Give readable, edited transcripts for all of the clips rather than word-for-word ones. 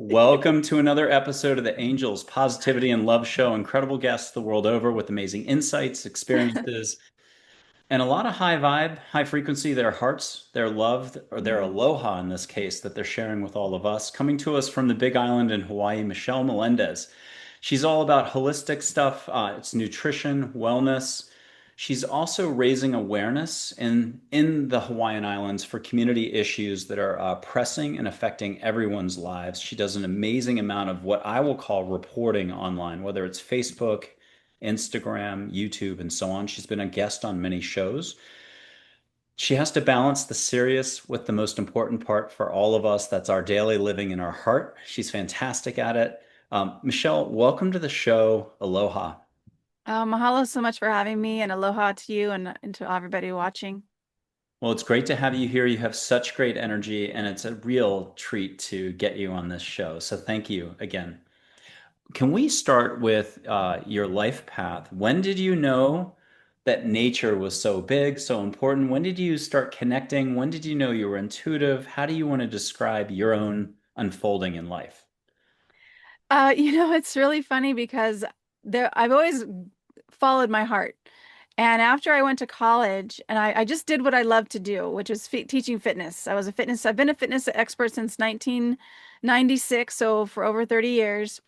Welcome to another episode of the Angels Positivity and Love Show. Incredible guests the world over with amazing insights, experiences, and a lot of high vibe, high frequency, their hearts, their love, or their Mhm. aloha in this case, that they're sharing with all of us. Coming to us from the Big Island in Hawaii, Michelle Melendez. She's all about holistic stuff. It's nutrition, wellness. She's also raising awareness in the Hawaiian Islands for community issues that are pressing and affecting everyone's lives. She does an amazing amount of what I will call reporting online, whether it's Facebook, Instagram, YouTube, and so on. She's been a guest on many shows. She has to balance the serious with the most important part for all of us. That's our daily living in our heart. She's fantastic at it. Michelle, welcome to the show. Aloha. Mahalo so much for having me, and aloha to you and to everybody watching. Well, it's great to have you here. You have such great energy, and it's a real treat to get you on this show. So thank you again. Can we start with your life path? When did you know that nature was so big, so important? When did you start connecting? When did you know you were intuitive? How do you want to describe your own unfolding in life? It's really funny because I've always followed my heart. And after I went to college, and I just did what I love to do, which is teaching fitness. I've been a fitness expert since 1996, so for over 30 years.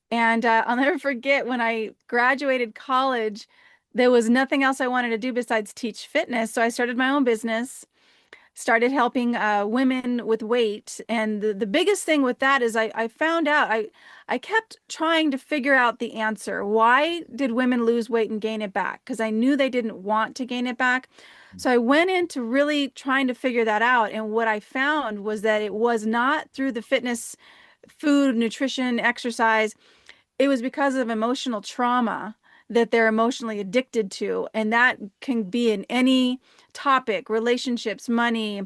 And I'll never forget when I graduated college, there was nothing else I wanted to do besides teach fitness. So I started my own business, started helping women with weight. And the biggest thing with that is I found out I kept trying to figure out the answer. Why did women lose weight and gain it back? Because I knew they didn't want to gain it back. So I went into really trying to figure that out. And what I found was that it was not through the fitness, food, nutrition, exercise. It was because of emotional trauma that they're emotionally addicted to. And that can be in any topic, relationships, money.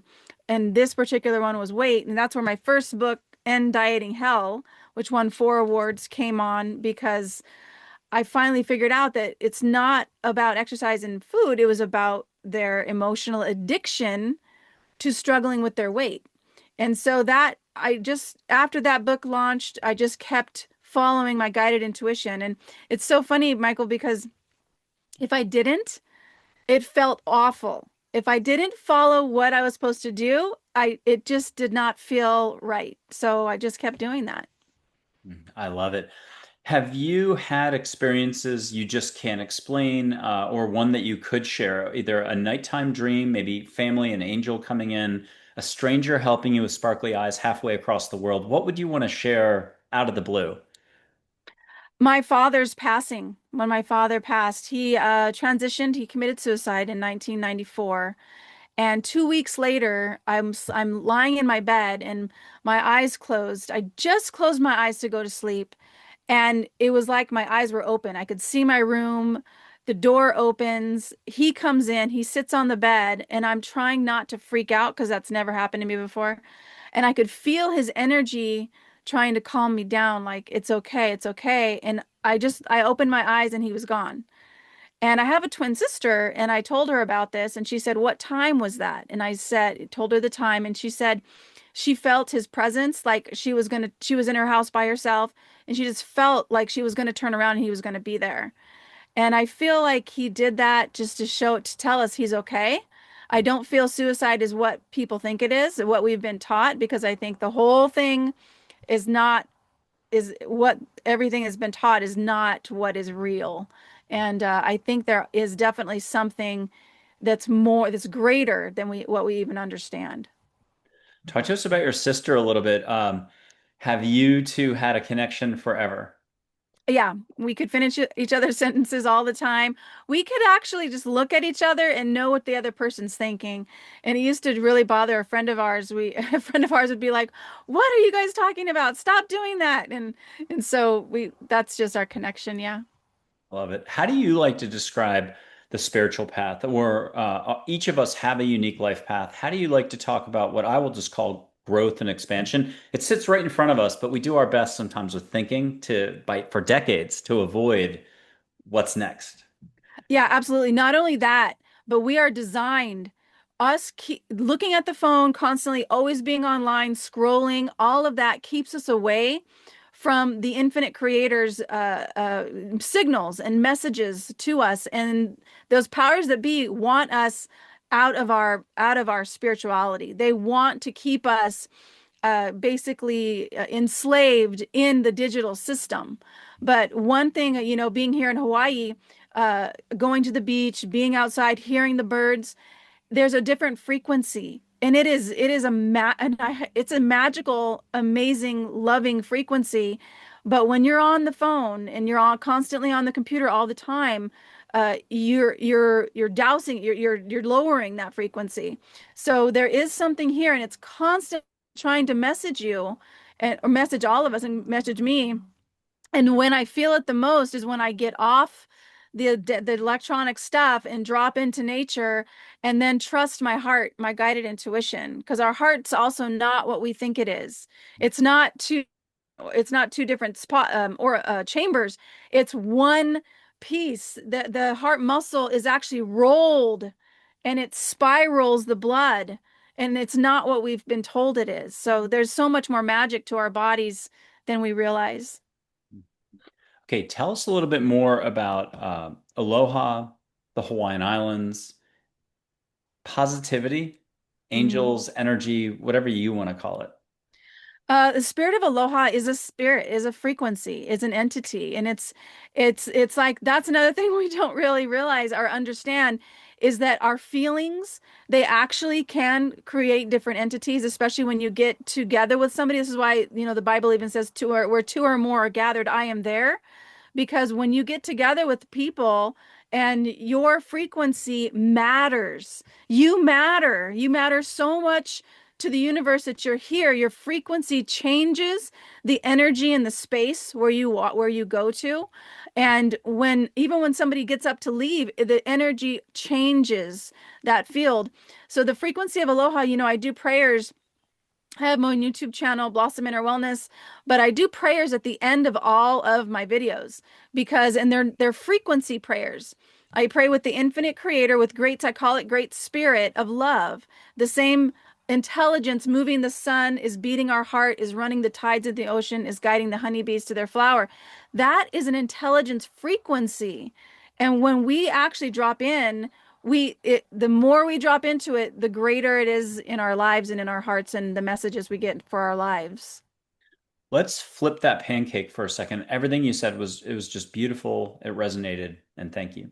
And this particular one was weight. And that's where my first book, End Dieting Hell, which won 4 awards, came on because I finally figured out that it's not about exercise and food. It was about their emotional addiction to struggling with their weight. And so that I just, after that book launched, I just kept following my guided intuition. And it's so funny, Michael, because if I didn't, it felt awful. If I didn't follow what I was supposed to do, it just did not feel right. So I just kept doing that. I love it. Have you had experiences you just can't explain, or one that you could share? Either a nighttime dream, maybe family, an angel coming in, a stranger helping you with sparkly eyes halfway across the world. What would you want to share out of the blue? My father's passing. When my father passed, he transitioned. He committed suicide in 1994. And 2 weeks later, I'm lying in my bed and my eyes closed. I just closed my eyes to go to sleep, and it was like my eyes were open. I could see my room. The door opens. He comes in. He sits on the bed, and I'm trying not to freak out because that's never happened to me before. And I could feel his energy trying to calm me down, like it's okay, it's okay. And I opened my eyes and he was gone. And I have a twin sister, and I told her about this, and she said, "What time was that?" And I told her the time, and she said she felt his presence, like she was in her house by herself, and she just felt like she was gonna turn around and he was gonna be there. And I feel like he did that just to tell us he's okay. I don't feel suicide is what people think it is, what we've been taught, because I think the whole thing is not is what everything has been taught is not what is real. And I think there is definitely something that's greater than what we even understand. Talk to us about your sister a little bit. Have you two had a connection forever? Yeah, we could finish each other's sentences all the time. We could actually just look at each other and know what the other person's thinking. And it used to really bother a friend of ours. A friend of ours would be like, "What are you guys talking about? Stop doing that." And so that's just our connection. Yeah. Love it. How do you like to describe the spiritual path? Or each of us have a unique life path. How do you like to talk about what I will just call growth and expansion? It sits right in front of us, but we do our best sometimes with thinking for decades to avoid what's next. Yeah, absolutely. Not only that, but we are designed. us keep looking at the phone constantly, always being online, scrolling, all of that keeps us away from the infinite creator's signals and messages to us. And those powers that be want us out of our spirituality. They want to keep us basically enslaved in the digital system. But one thing, being here in Hawaii, going to the beach, being outside, hearing the birds, there's a different frequency. And it's a magical, amazing, loving frequency. But when you're on the phone and you're constantly on the computer all the time, you're dousing, you're lowering that frequency. So there is something here, and it's constant trying to message you, and or message all of us and message me. And when I feel it the most is when I get off the electronic stuff and drop into nature, and then trust my heart, my guided intuition, because our heart's also not what we think it is. It's not two it's not two different spot or chambers. It's one piece. The heart muscle is actually rolled, and it spirals the blood, and it's not what we've been told it is. So there's so much more magic to our bodies than we realize. Okay, tell us a little bit more about Aloha, the Hawaiian Islands, positivity, Mhm. angels, energy, whatever you want to call it. The spirit of aloha is a spirit, is a frequency, is an entity, and it's like that's another thing we don't really realize or understand is that our feelings, they actually can create different entities, especially when you get together with somebody. This is why, the Bible even says where two or more are gathered, I am there. Because when you get together with people and your frequency matters, you matter so much to the universe that you're here. Your frequency changes the energy in the space where you go to. And even when somebody gets up to leave, the energy changes that field. So the frequency of aloha, I do prayers. I have my own YouTube channel, Blossom Inner Wellness, but I do prayers at the end of all of my videos and they're frequency prayers. I pray with the infinite creator with I call it great spirit of love. The same intelligence moving the sun is beating our heart, is running the tides of the ocean, is guiding the honeybees to their flower. That is an intelligence frequency. And when we actually drop in, the more we drop into it, the greater it is in our lives and in our hearts and the messages we get for our lives. Let's flip that pancake for a second. Everything you said was just beautiful. It resonated, and thank you.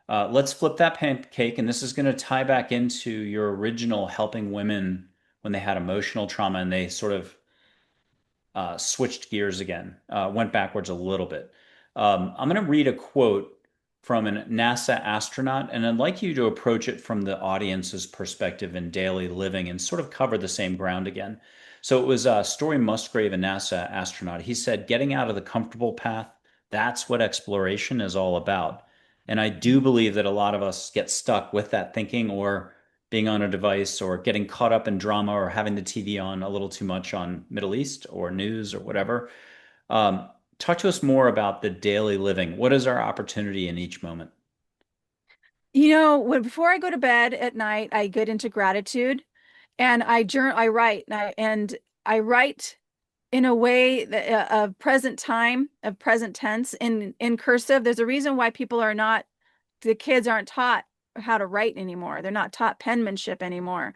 Let's flip that pancake, and this is going to tie back into your original helping women when they had emotional trauma and they sort of switched gears again, went backwards a little bit. I'm going to read a quote from a NASA astronaut, and I'd like you to approach it from the audience's perspective in daily living and sort of cover the same ground again. So it was Story Musgrave, a NASA astronaut. He said, getting out of the comfortable path, that's what exploration is all about. And I do believe that a lot of us get stuck with that thinking or being on a device or getting caught up in drama or having the TV on a little too much on Middle East or news or whatever. Um, Talk to us more about the daily living. What is our opportunity in each moment? Before I go to bed at night, I get into gratitude, and I write, and I write in a way of present time, of present tense in cursive. There's a reason why the kids aren't taught how to write anymore. They're not taught penmanship anymore.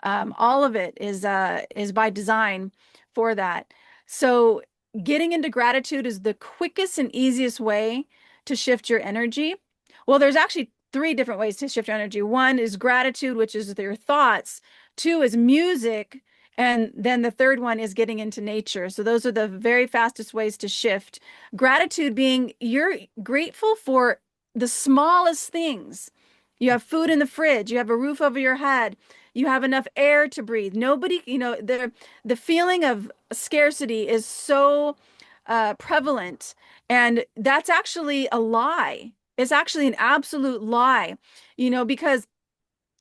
All of it is by design for that. So getting into gratitude is the quickest and easiest way to shift your energy. Well, there's actually three different ways to shift your energy. One is gratitude, which is your thoughts. Two is music. And then the third one is getting into nature. So those are the very fastest ways to shift. Gratitude being you're grateful for the smallest things. You have food in the fridge, you have a roof over your head, you have enough air to breathe. Nobody, the feeling of scarcity is so prevalent, and that's actually a lie. It's actually an absolute lie, because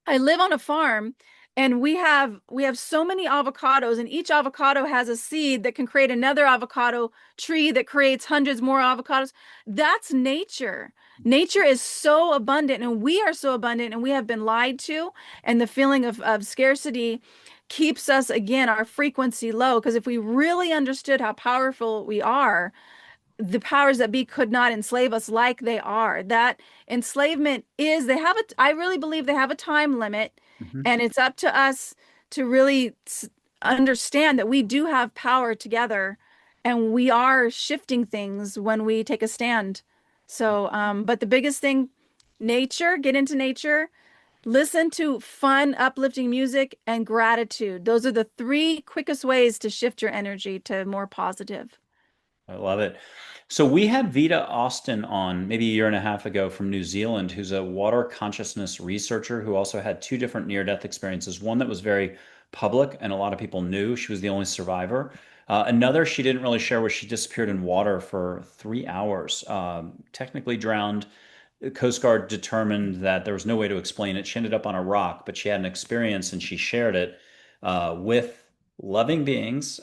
I live on a farm, And we have so many avocados, and each avocado has a seed that can create another avocado tree that creates hundreds more avocados. That's nature. Nature is so abundant, and we are so abundant, and we have been lied to. And the feeling of scarcity keeps us, again, our frequency low. Because if we really understood how powerful we are, the powers that be could not enslave us like they are. That enslavement is, they have a, I really believe they have a time limit, Mhm. and it's up to us to really understand that we do have power together, and we are shifting things when we take a stand. So, but the biggest thing, nature, get into nature, listen to fun, uplifting music, and gratitude. Those are the three quickest ways to shift your energy to more positive. I love it. So we had Vita Austin on maybe a year and a half ago from New Zealand, who's a water consciousness researcher who also had two different near-death experiences. One that was very public and a lot of people knew she was the only survivor. Another she didn't really share where she disappeared in water for 3 hours, technically drowned. The Coast Guard determined that there was no way to explain it. She ended up on a rock, but she had an experience and she shared it with loving beings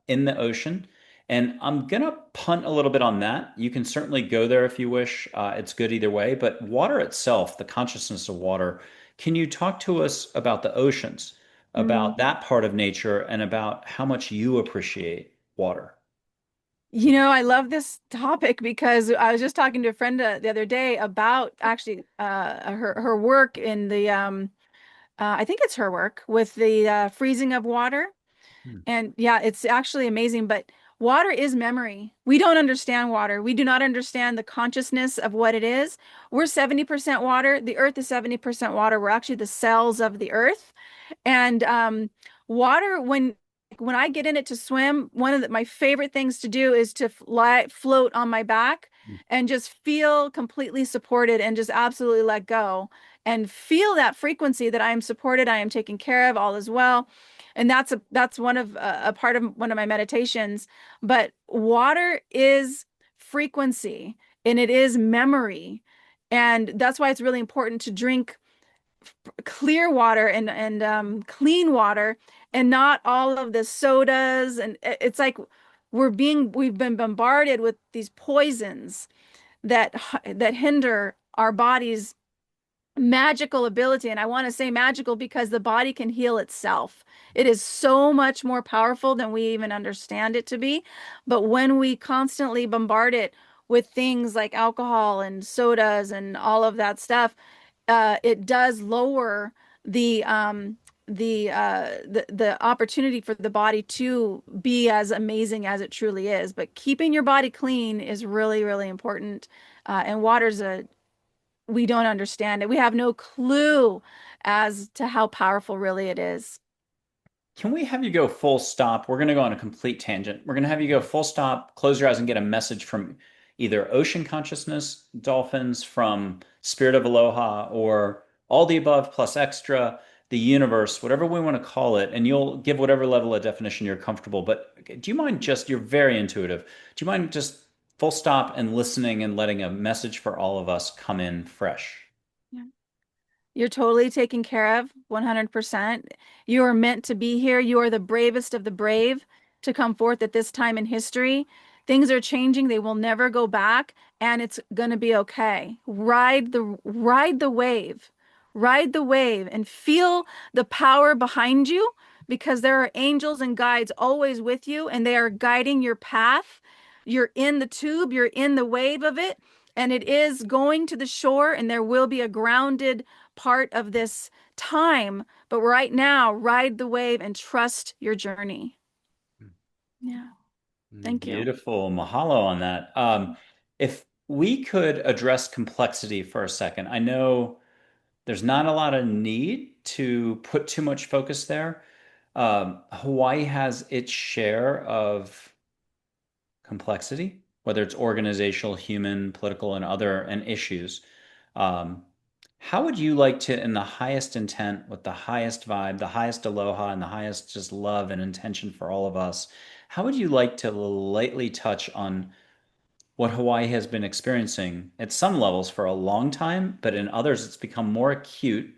in the ocean. And I'm going to punt a little bit on that. You can certainly go there if you wish. It's good either way. But water itself, the consciousness of water, can you talk to us about the oceans, Mm. about that part of nature, and about how much you appreciate water? I love this topic because I was just talking to a friend the other day about actually her work in the I think it's her work with the freezing of water. Hmm. And yeah, it's actually amazing. But water is memory. We don't understand water. We do not understand the consciousness of what it is. We're 70% water. The earth is 70% water. We're actually the cells of the earth. And water, when I get in it to swim, one of my favorite things to do is to fly, float on my back and just feel completely supported and just absolutely let go and feel that frequency that I am supported, I am taken care of, all is well. And that's one of a part of one of my meditations. But water is frequency, and it is memory. And that's why it's really important to drink clear water and clean water, and not all of the sodas. And it's like we've been bombarded with these poisons that hinder our body's magical ability. And I want to say magical because the body can heal itself. It is so much more powerful than we even understand it to be. But when we constantly bombard it with things like alcohol and sodas and all of that stuff, it does lower the opportunity for the body to be as amazing as it truly is. But keeping your body clean is really, really important. And water's a we don't understand it. We have no clue as to how powerful really it is. Can we have you go full stop? We're going to go on a complete tangent. We're going to have you go full stop, close your eyes, and get a message from either ocean consciousness, dolphins, from Spirit of Aloha, or all the above plus extra, the universe, whatever we want to call it. And you'll give whatever level of definition you're comfortable. But do you mind just, you're very intuitive. Do you mind just full stop and listening and letting a message for all of us come in fresh? Yeah. You're totally taken care of, 100%. You are meant to be here. You are the bravest of the brave to come forth at this time in history. Things are changing. They will never go back, and it's going to be okay. Ride the wave. Ride the wave and feel the power behind you, because there are angels and guides always with you, and they are guiding your path. You're in the tube, you're in the wave of it, and it is going to the shore, and there will be a grounded part of this time. But right now, ride the wave and trust your journey. Yeah. Thank you. Beautiful. Mahalo on that. If we could address complexity for a second, I know there's not a lot of need to put too much focus there. Hawaii has its share of complexity, whether it's organizational, human, political, and other and issues. Um, how would you like to, in the highest intent, with the highest vibe, the highest aloha, and the highest just love and intention for all of us, how would you like to lightly touch on what Hawaii has been experiencing at some levels for a long time, but in others it's become more acute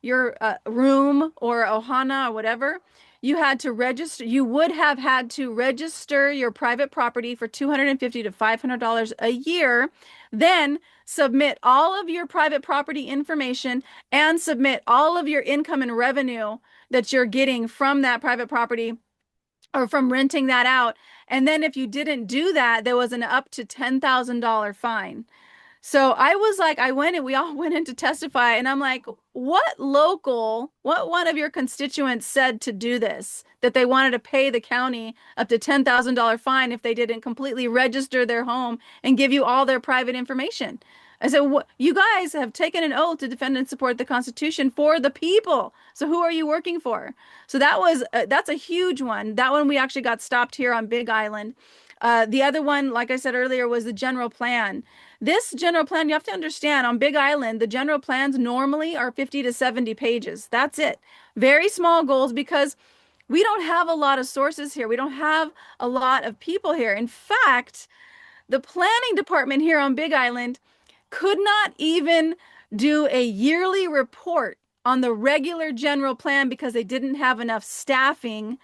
your room or ohana or whatever, you had to register, you would have had to register your private property for $250 to $500 a year, then submit all of your private property information and submit all of your income and revenue that you're getting from that private property or from renting that out. And then if you didn't do that, there was an up to $10,000 fine. So I was like, I went and we all went in to testify, and I'm like, what one of your constituents said to do this? That they wanted to pay the county up to $10,000 fine if they didn't completely register their home and give you all their private information. I said, you guys have taken an oath to defend and support the Constitution for the people. So who are you working for? So that's a huge one. That one we actually got stopped here on Big Island. The other one, like I said earlier, was the general plan. This general plan, you have to understand, on Big Island, the general plans normally are 50 to 70 pages. That's it. Very small goals because we don't have a lot of sources here. We don't have a lot of people here. In fact, the planning department here on Big Island could not even do a yearly report on the regular general plan because they didn't have enough staffing.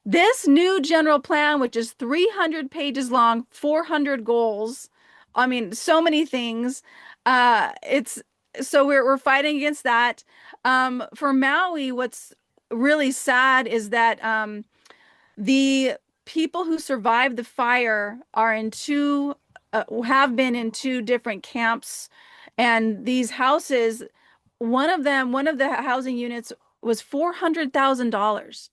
This new general plan, which is 300 pages long, 400 goals, I mean, so many things. It's so we're fighting against that. For Maui, what's really sad is that the people who survived the fire are in two, have been in two different camps, and these houses, one of the housing units was $400,000.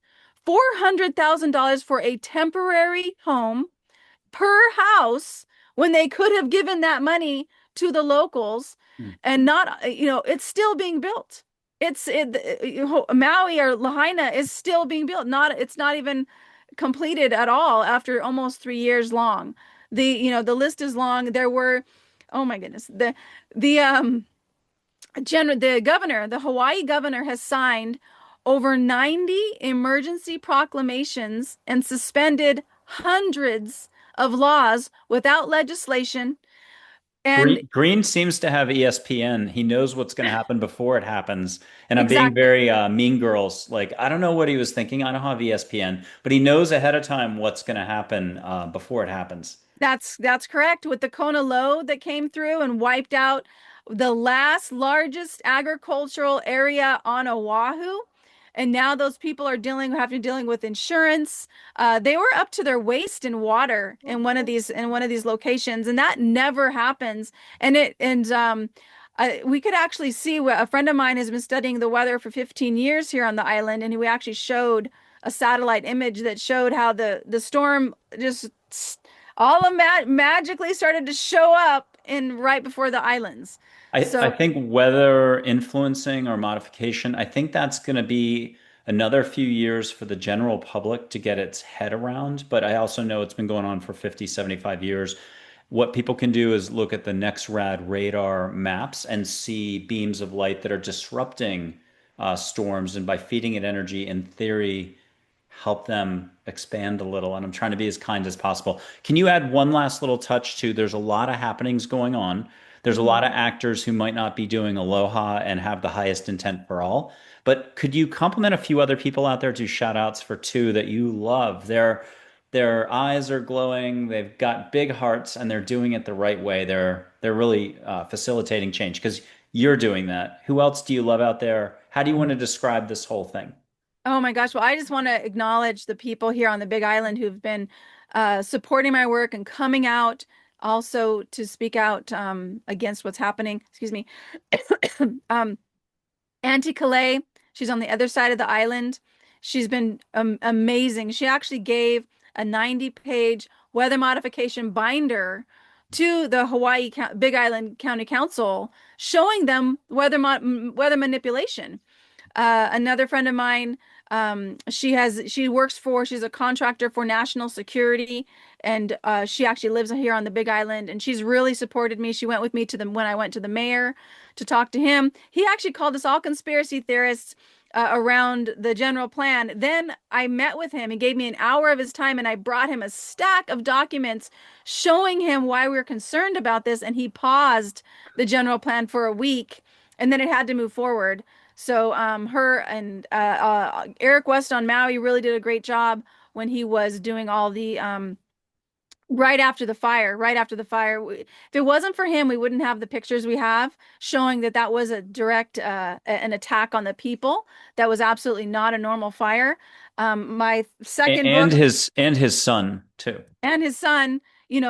$400,000 for a temporary home per house when they could have given that money to the locals Hmm. and not, it's still being built. Maui or Lahaina is still being built. It's not even completed at all after almost 3 years long. The list is long. There were, oh my goodness, the the Hawaii governor has signed over 90 emergency proclamations and suspended hundreds of laws without legislation. And Green seems to have ESPN. He knows what's going to happen before it happens. And I'm being exactly. very Mean Girls. Like, I don't know what he was thinking. I don't have ESPN, but he knows ahead of time what's going to happen before it happens. That's correct. With the Kona low that came through and wiped out the last largest agricultural area on Oahu. And now those people are dealing with insurance. They were up to their waist in water in one of these locations, and that never happens. We could actually see a friend of mine has been studying the weather for 15 years here on the island, and we actually showed a satellite image that showed how the storm just all of magically started to show up in right before the islands. I So, think weather influencing or modification, I think that's going to be another few years for the general public to get its head around. But I also know it's been going on for 50, 75 years. What people can do is look at the NEXRAD radar maps and see beams of light that are disrupting storms. And by feeding it energy, in theory, help them expand a little. And I'm trying to be as kind as possible. Can you add one last little touch to there's a lot of happenings going on. There's a lot mhm. of actors who might not be doing Aloha and have the highest intent for all. But could you compliment a few other people out there, do shout outs for two that you love? Their eyes are glowing, they've got big hearts, and they're doing it the right way. They're really facilitating change because you're doing that. Who else do you love out there? How do you want to describe this whole thing? Oh my gosh. Well, I just want to acknowledge the people here on the Big Island who've been supporting my work and coming out also to speak out against what's happening. Excuse me. um, Auntie Calais, she's on the other side of the island. She's been amazing. She actually gave a 90-page weather modification binder to the Big Island County Council showing them weather manipulation. Another friend of mine, she's a contractor for national security, and she actually lives here on the Big Island, and she's really supported me. She went with me when I went to the mayor to talk to him. He actually called us all conspiracy theorists around the general plan. Then I met with him. He gave me an hour of his time, and I brought him a stack of documents showing him why we we're concerned about this, and he paused the general plan for a week, and then it had to move forward. So her and Eric West on Maui really did a great job when he was doing all the right after the fire, right after the fire. If it wasn't for him, we wouldn't have the pictures we have showing that that was a direct an attack on the people. That was absolutely not a normal fire. My second book And his son too. and his son,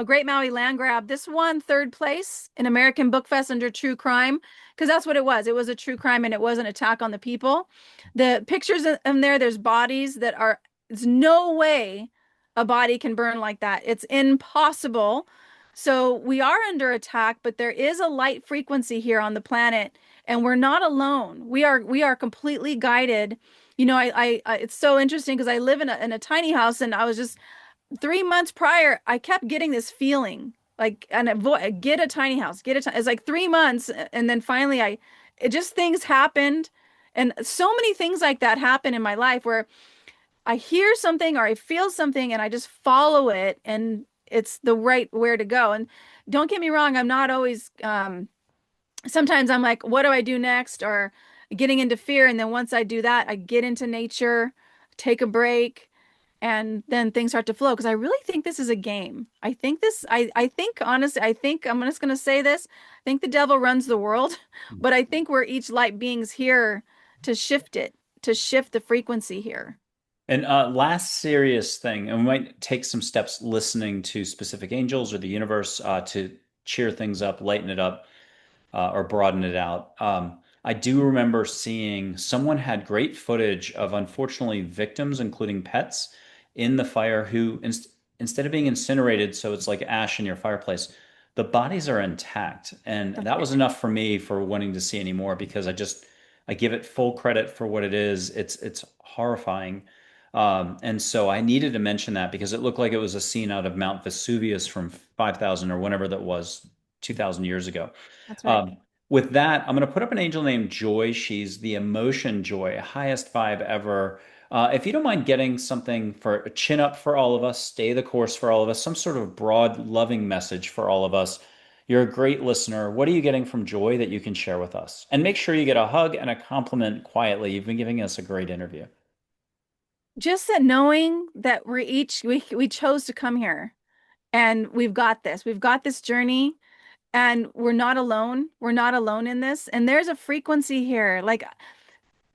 Great Maui Land Grab. This won third place in American Book Fest under true crime because that's what it was. It was a true crime and it was an attack on the people. The pictures in there, there's bodies that are, there's no way a body can burn like that. It's impossible. So we are under attack, but there is a light frequency here on the planet, and we're not alone. We are completely guided. It's so interesting because I live in a tiny house, and I was just 3 months prior, I kept getting this feeling like, and get a tiny house, it's like 3 months. And then finally, it just things happened. And so many things like that happen in my life where I hear something or I feel something and I just follow it and it's the right where to go. And don't get me wrong, I'm not always, sometimes I'm like, what do I do next? Or getting into fear. And then once I do that, I get into nature, take a break, and then things start to flow because I really think this is a game. I think honestly, I think I'm just gonna say this. I think the devil runs the world, but I think we're each light beings here to shift it, to shift the frequency here. And last serious thing, and we might take some steps listening to specific angels or the universe to cheer things up, lighten it up, or broaden it out. I do remember seeing someone had great footage of unfortunately victims, including pets, in the fire who, instead of being incinerated, so it's like ash in your fireplace, the bodies are intact. And That's that was good. enough for me for wanting to see any more because I give it full credit for what it is. It's horrifying. And so I needed to mention that because it looked like it was a scene out of Mount Vesuvius from 5,000 or whenever that was, 2,000 years ago. That's right. Um, with that, I'm going to put up an angel named Joy. She's the emotion Joy, highest vibe ever. If you don't mind getting something for a chin up for all of us, stay the course for all of us, some sort of broad, loving message for all of us. You're a great listener. What are you getting from Joy that you can share with us? And make sure you get a hug and a compliment quietly. You've been giving us a great interview. Just that knowing that we chose to come here and we've got this. We've got this journey and we're not alone. We're not alone in this. And there's a frequency here. Like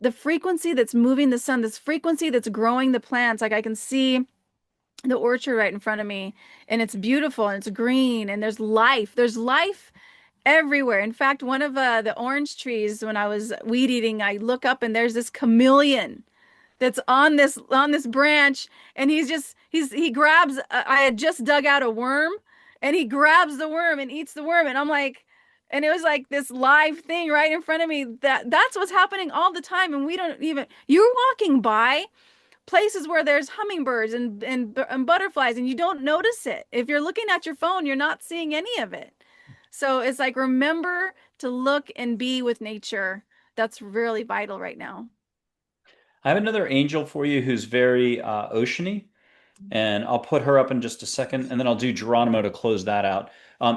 the frequency that's moving the sun, this frequency that's growing the plants. Like I can see the orchard right in front of me, and it's beautiful and it's green and there's life. There's life everywhere. In fact, one of the orange trees, when I was weed eating, I look up and there's this chameleon that's on this branch, and he grabs. I had just dug out a worm, and he grabs the worm and eats the worm, and I'm like. And it was like this live thing right in front of me. That's what's happening all the time, and we don't even. You're walking by places where there's hummingbirds and butterflies and you don't notice it. If you're looking at your phone, you're not seeing any of it. So it's like remember to look and be with nature. That's really vital right now. I have another angel for you who's very oceany, and I'll put her up in just a second, and then I'll do Geronimo to close that out.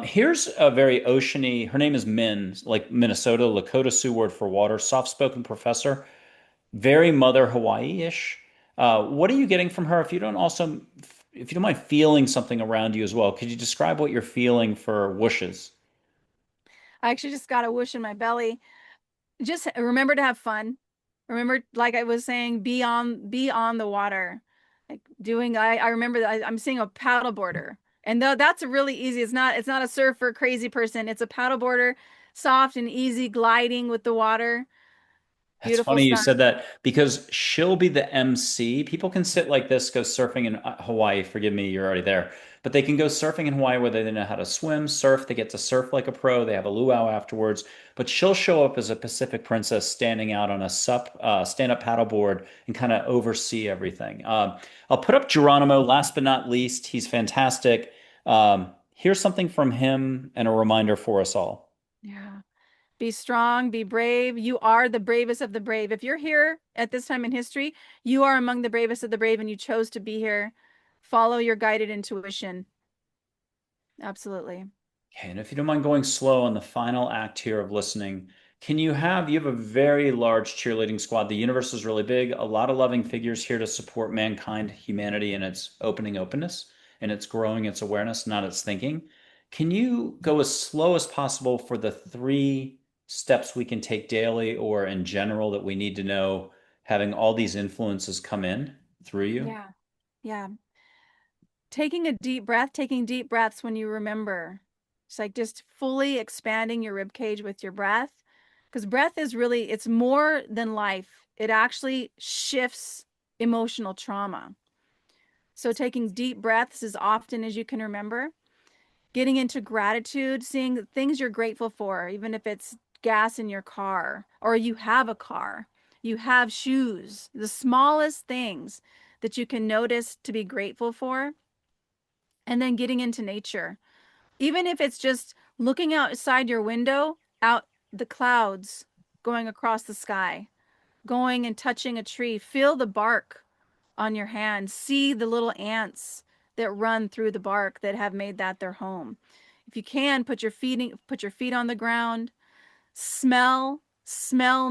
Here's a very oceany. Her name is Min, like Minnesota, Lakota Sioux word for water, soft-spoken professor, very Mother Hawaii-ish. What are you getting from her? If you don't mind feeling something around you as well, could you describe what you're feeling for whooshes? I actually just got a whoosh in my belly. Just remember to have fun. Remember, like I was saying, be on the water. Like doing I remember that I'm seeing a paddleboarder. And though that's really easy. It's not a surfer crazy person. It's a paddleboarder, soft and easy gliding with the water. That's Beautiful funny you sun. said that because she'll be the MC. People can sit like this, go surfing in Hawaii. Forgive me, you're already there. But they can go surfing in Hawaii where they know how to swim, surf. They get to surf like a pro. They have a luau afterwards. But she'll show up as a Pacific princess standing out on a stand-up paddleboard and kind of oversee everything. I'll put up Geronimo, last but not least. He's fantastic. Here's something from him and a reminder for us all. Yeah. Be strong, be brave. You are the bravest of the brave. If you're here at this time in history, you are among the bravest of the brave and you chose to be here. Follow your guided intuition. Absolutely. Okay, and if you don't mind going slow on the final act here of listening, You have a very large cheerleading squad. The universe is really big. A lot of loving figures here to support mankind, humanity, in its opening openness and its growing its awareness, not its thinking. Can you go as slow as possible for the three steps we can take daily or in general that we need to know, having all these influences come in through you? Yeah. Yeah. Taking a deep breath, taking deep breaths when you remember. It's like just fully expanding your rib cage with your breath. Because breath is really, it's more than life. It actually shifts emotional trauma. So taking deep breaths as often as you can remember, getting into gratitude, seeing the things you're grateful for, even if it's gas in your car or you have a car, you have shoes, the smallest things that you can notice to be grateful for, and then getting into nature. Even if it's just looking outside your window, out the clouds going across the sky, going and touching a tree, feel the bark on your hand, see the little ants that run through the bark that have made that their home. If you can, put your feet on the ground, smell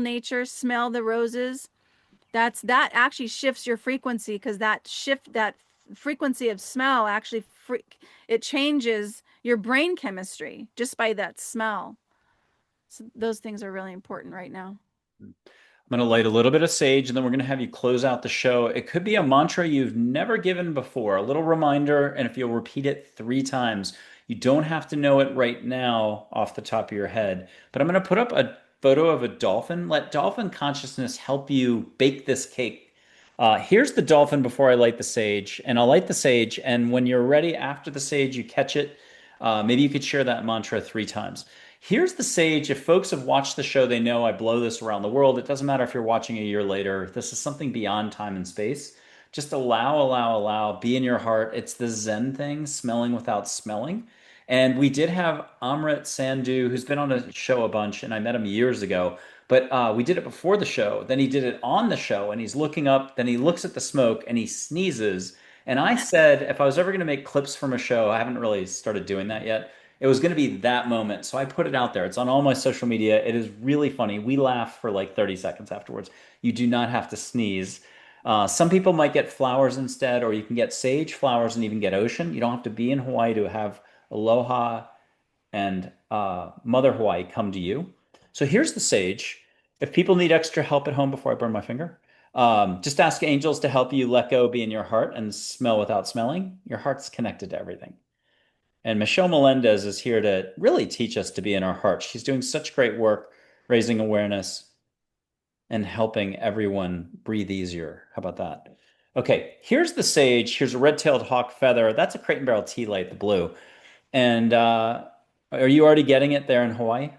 nature, smell the roses. That actually shifts your frequency because that frequency of smell actually it changes your brain chemistry just by that smell. So those things are really important right now. I'm going to light a little bit of sage and then we're going to have you close out the show. It could be a mantra you've never given before, a little reminder. And if you'll repeat it three times, you don't have to know it right now off the top of your head. But I'm going to put up a photo of a dolphin. Let dolphin consciousness help you bake this cake. Here's the dolphin before I light the sage, and I'll light the sage. And when you're ready after the sage, you catch it. Maybe you could share that mantra three times. Here's the sage. If folks have watched the show, they know I blow this around the world. It doesn't matter if you're watching a year later. This is something beyond time and space. Just allow, be in your heart. It's the Zen thing, smelling without smelling. And we did have Amrit Sandhu, who's been on a show a bunch, and I met him years ago. But we did it before the show. Then he did it on the show, and he's looking up. Then he looks at the smoke and he sneezes. And I said, if I was ever going to make clips from a show, I haven't really started doing that yet. It was going to be that moment. So I put it out there. It's on all my social media. It is really funny. We laugh for like 30 seconds afterwards. You do not have to sneeze. Some people might get flowers instead, or you can get sage flowers and even get ocean. You don't have to be in Hawaii to have Aloha and Mother Hawaii come to you. So here's the sage. If people need extra help at home before I burn my finger, just ask angels to help you let go, be in your heart, and smell without smelling. Your heart's connected to everything. And Michelle Melendez is here to really teach us to be in our hearts. She's doing such great work raising awareness and helping everyone breathe easier. How about that? Okay, here's the sage. Here's a red-tailed hawk feather. That's a Crate and Barrel tea light, the blue. And are you already getting it there in Hawaii?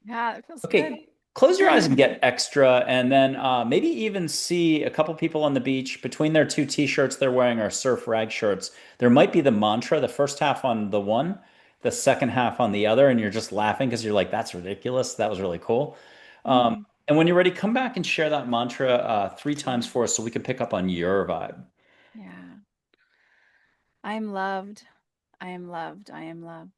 Yeah, it feels good. Okay, close your eyes and get extra, and then maybe even see a couple people on the beach. Between their two t-shirts they're wearing are surf rag shirts. There might be the mantra, the first half on the one, the second half on the other, and you're just laughing because you're like, that's ridiculous. That was really cool. Mm, And when you're ready, come back and share that mantra three times for us so we can pick up on your vibe. yeah. I am loved. I am loved. I am loved.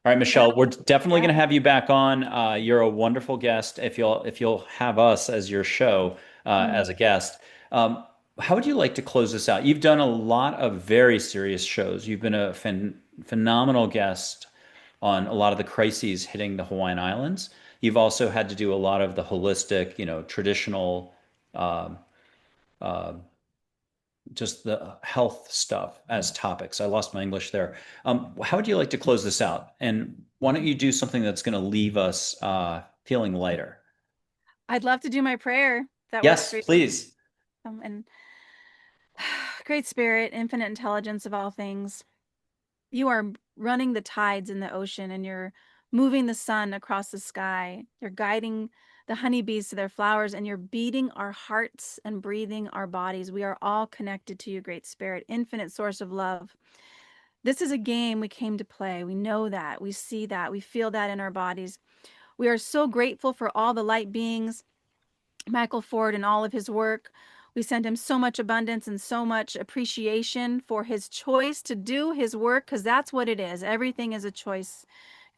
All right, That, Michelle, we're definitely going yeah. to have you back on. You're a wonderful guest. If you'll have us as your show Mm, as a guest, how would you like to close this out? You've done a lot of very serious shows. You've been a phenomenal guest on a lot of the crises hitting the Hawaiian Islands. You've also had to do a lot of the holistic, traditional uh, uh, just the health stuff as topics. I lost my English there. How would you like to close this out? And why don't you do something that's going to leave us feeling lighter? I'd love to do my prayer. That works Yes, for you. please. And Great Spirit, infinite intelligence of all things, you are running the tides in the ocean and you're moving the sun across the sky. You're guiding the honeybees to their flowers and you're beating our hearts and breathing our bodies. We are all connected to you, Great Spirit, infinite source of love. This is a game we came to play. We know that. We see that. We feel that in our bodies. We are so grateful for all the light beings, Michael Ford and all of his work. We send him so much abundance and so much appreciation for his choice to do his work because that's what it is. Everything is a choice.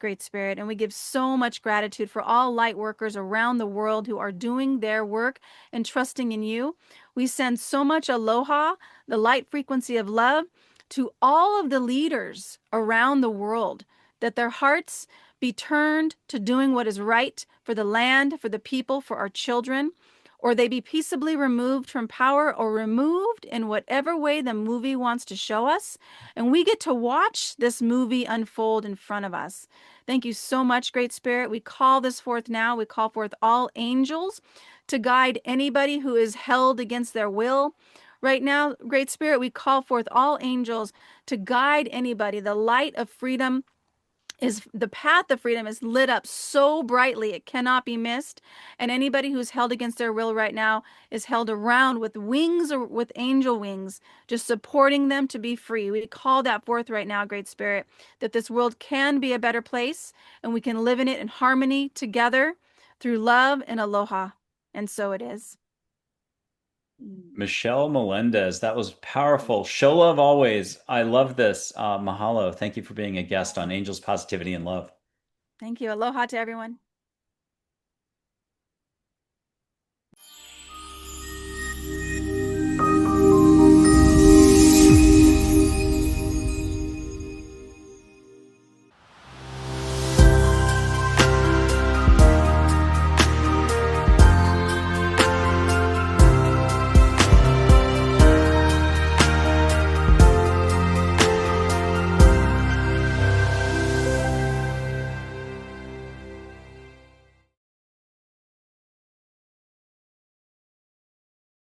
Great Spirit. And we give so much gratitude for all light workers around the world who are doing their work and trusting in you. We send so much aloha, the light frequency of love, to all of the leaders around the world, that their hearts be turned to doing what is right for the land, for the people, for our children, or they be peaceably removed from power or removed in whatever way the movie wants to show us. And we get to watch this movie unfold in front of us. Thank you so much, Great Spirit. We call this forth now. We call forth all angels to guide anybody who is held against their will. Right now, Great Spirit, we call forth all angels to guide anybody. The light of freedom is the path of freedom is lit up so brightly it cannot be missed. And anybody who's held against their will right now is held around with wings or with angel wings, just supporting them to be free. We call that forth right now, Great Spirit, that this world can be a better place and we can live in it in harmony together through love and aloha. And so it is. Michelle Melendez, that was powerful. Show love always. I love this. Mahalo. Thank you for being a guest on Angels, Positivity, and Love. Thank you. Aloha to everyone.